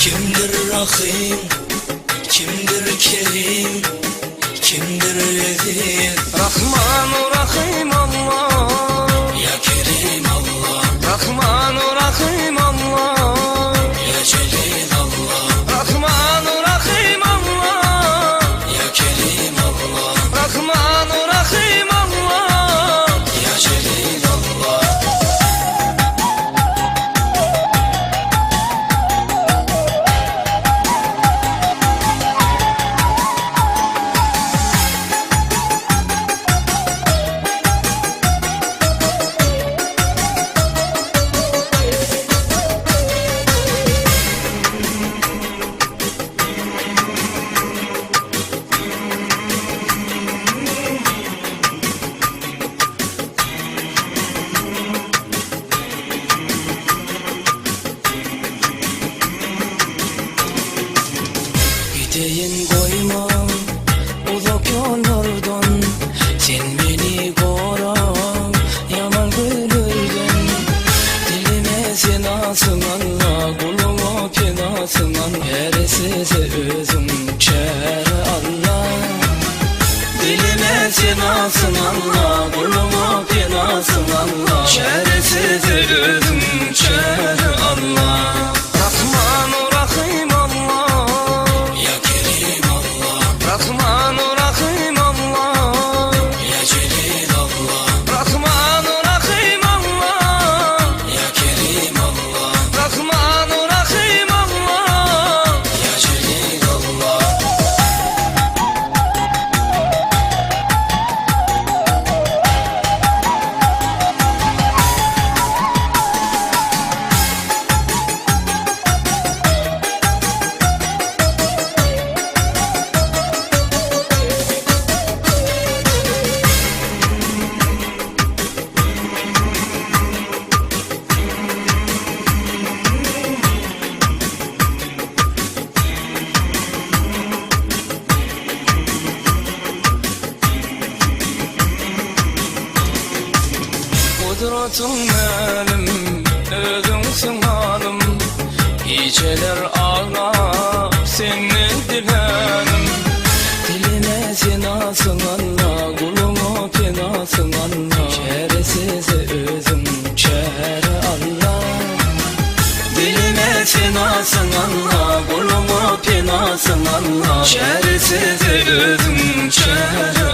Kimdir Rahim, kimdir Kerim, kimdir Vezir? Rahmanu Rahim Allah, Ya Kerim Allah, Rahmanu Rahim Allah, Ya Celil Allah, Rahmanu Rahim Allah, Ya Kerim Allah, Rahmanu Rahim Allah, Ya Celil Allah. Gideyim koyma uzak yollardan, sen beni koru yaman gönülden. Dilime sen alsın Allah, kuluma penasın Allah, her size özüm çare Allah. Dilime sen alsın Allah, kuluma penasın Allah, her size özüm çare Allah. Rahmanu Rahim Allah, Ya Kerim Allah, Rahmanu Rahim Allah, Ya Celil Allah, Rahmanu Rahim Allah, Ya Kerim Allah, Rahmanu Rahim Allah, Ya Celil Allah. Kudretin benim, özünsün halim, geceler ağlar seni dilerim. Dilime sen alsın Allah, kuluma penasın Allah, çaresiz özüm çare Allah. Dilime sen alsın Allah, kuluma penasın Allah, çaresiz özüm çare